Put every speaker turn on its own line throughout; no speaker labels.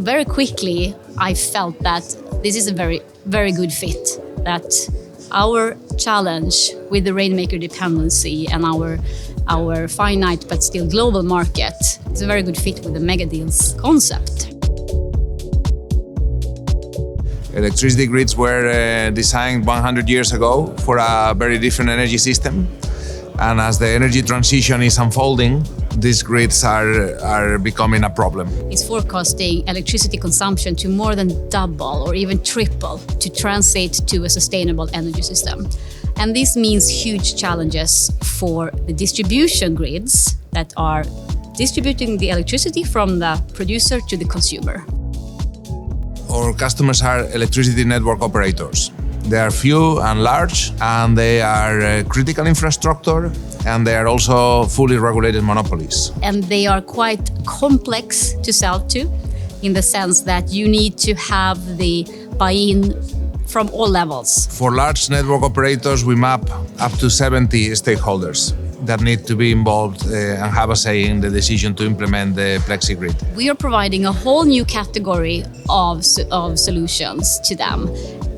very quickly, I felt that this is a very, very good fit, that our challenge with the rainmaker dependency and our finite but still global market is a very good fit with the Megadeals concept.
Electricity grids were designed 100 years ago for a very different energy system. And as the energy transition is unfolding, these grids are becoming a problem.
It's forecasting electricity consumption to more than double or even triple to transit to a sustainable energy system. And this means huge challenges for the distribution grids that are distributing the electricity from the producer to the consumer.
Our customers are electricity network operators. They are few and large, and they are critical infrastructure, and they are also fully regulated monopolies.
And they are quite complex to sell to, in the sense that you need to have the buy-in from all levels.
For large network operators, we map up to 70 stakeholders that need to be involved and have a say in the decision to implement the Plexigrid.
We are providing a whole new category of solutions to them.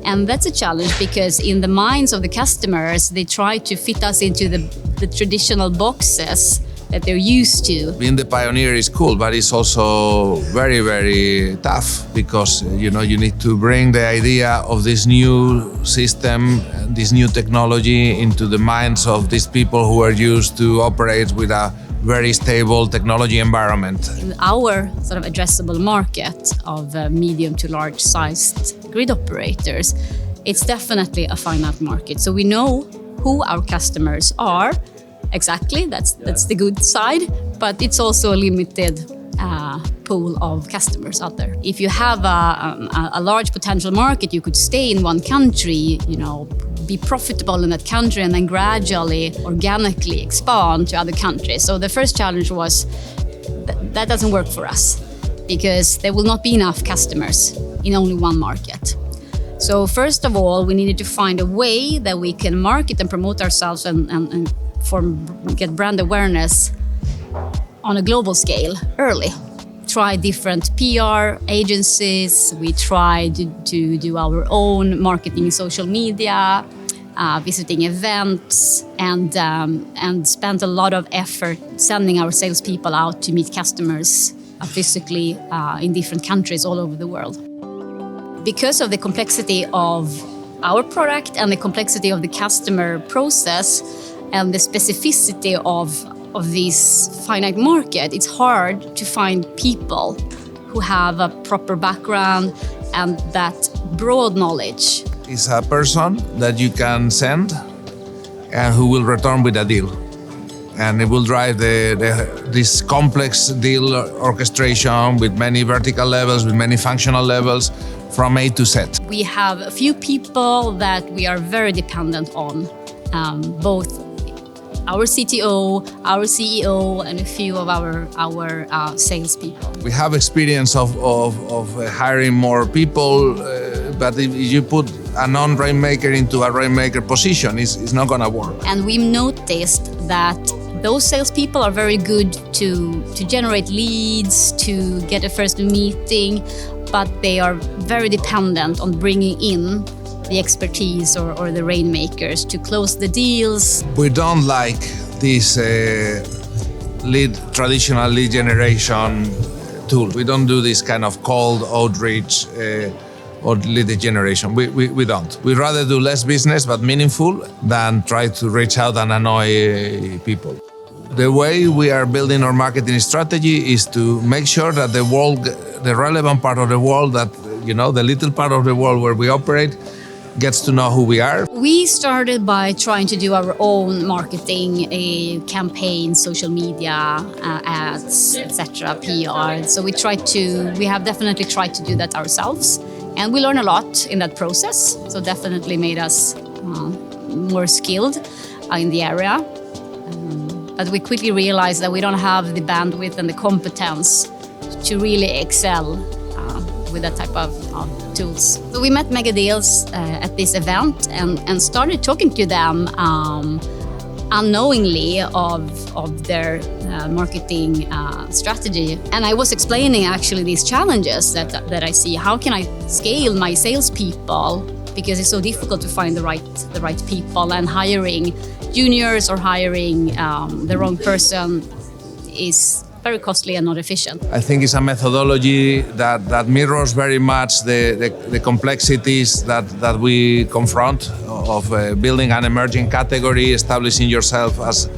And that's a challenge because in the minds of the customers, they try to fit us into the traditional boxes that they're used to.
Being the pioneer is cool, but it's also very, very tough because you need to bring the idea of this new system, this new technology into the minds of these people who are used to operate with a very stable technology environment.
In our sort of addressable market of medium to large sized grid operators, it's definitely a finite market. So we know who our customers are. Exactly, that's the good side, but it's also a limited pool of customers out there. If you have a large potential market, you could stay in one country, be profitable in that country, and then gradually, organically expand to other countries. So the first challenge was that doesn't work for us because there will not be enough customers in only one market. So first of all, we needed to find a way that we can market and promote ourselves and get brand awareness on a global scale early. Try different PR agencies. We tried to do our own marketing in social media, visiting events, and spent a lot of effort sending our salespeople out to meet customers physically in different countries all over the world. Because of the complexity of our product and the complexity of the customer process, and the specificity of this finite market, it's hard to find people who have a proper background and that broad knowledge.
It's a person that you can send and who will return with a deal. And it will drive this complex deal orchestration with many vertical levels, with many functional levels, from A to Z.
We have a few people that we are very dependent on, both our CTO, our CEO, and a few of our salespeople.
We have experience of hiring more people, but if you put a non-rainmaker into a rainmaker position, it's not going to work.
And we noticed that those salespeople are very good to generate leads, to get a first meeting, but they are very dependent on bringing in the expertise or the rainmakers to close the deals.
We don't like this traditional lead generation tool. We don't do this kind of cold outreach or lead generation. We don't. We rather do less business but meaningful than try to reach out and annoy people. The way we are building our marketing strategy is to make sure that the relevant part of the world, that the little part of the world where we operate, gets to know who we are.
We started by trying to do our own marketing campaigns, social media, ads, etc., PR. So we have definitely tried to do that ourselves, and we learn a lot in that process. So definitely made us more skilled in the area. But we quickly realized that we don't have the bandwidth and the competence to really excel with that type of tools. So we met Megadeals at this event and started talking to them unknowingly of their marketing strategy. And I was explaining actually these challenges that I see. How can I scale my salespeople? Because it's so difficult to find the right people, and hiring juniors or hiring the wrong person is very costly and not efficient.
I think it's a methodology that mirrors very much the complexities that we confront of building an emerging category, establishing yourself as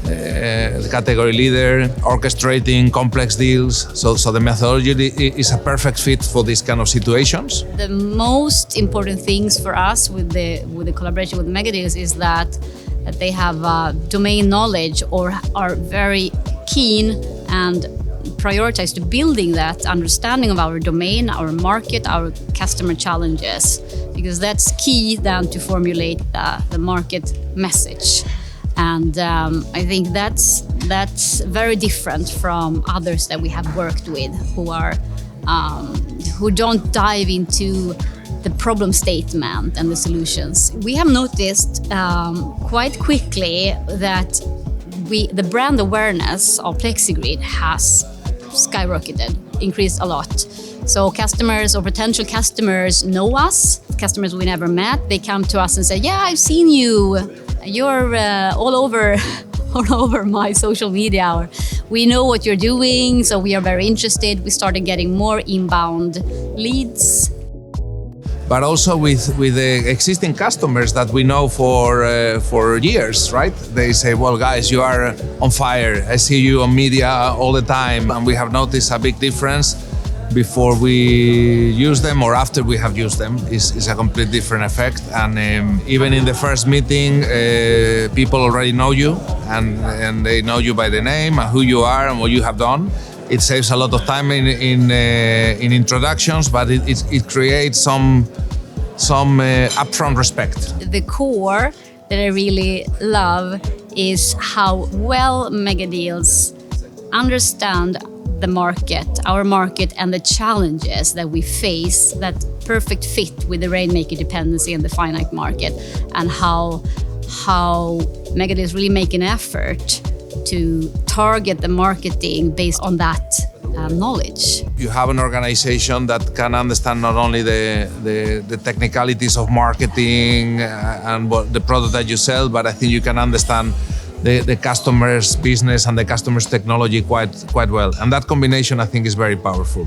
the category leader, orchestrating complex deals. So the methodology is a perfect fit for these kind of situations.
The most important things for us with the collaboration with Megadeals is that they have domain knowledge or are very keen and prioritize to building that understanding of our domain, our market, our customer challenges, because that's key then to formulate the market message. And I think that's very different from others that we have worked with who don't dive into the problem statement and the solutions. We have noticed quite quickly that the brand awareness of Plexigrid has skyrocketed, increased a lot. So customers or potential customers know us, customers we never met, they come to us and say, yeah, I've seen you, you're all over my social media, or we know what you're doing, so we are very interested. We started getting more inbound leads.
But also with the existing customers that we know for years, right? They say, well, guys, you are on fire. I see you on media all the time. And we have noticed a big difference before we use them or after we have used them. Is a complete different effect. And even in the first meeting, people already know you and they know you by the name and who you are and what you have done. It saves a lot of time in introductions, but it creates some upfront respect.
The core that I really love is how well Megadeals understand the market, our market, and the challenges that we face, that perfect fit with the rainmaker dependency and the finite market, and how Megadeals really make an effort to target the marketing based on that knowledge.
You have an organization that can understand not only the technicalities of marketing and what the product that you sell, but I think you can understand the customer's business and the customer's technology quite well. And that combination, I think, is very powerful.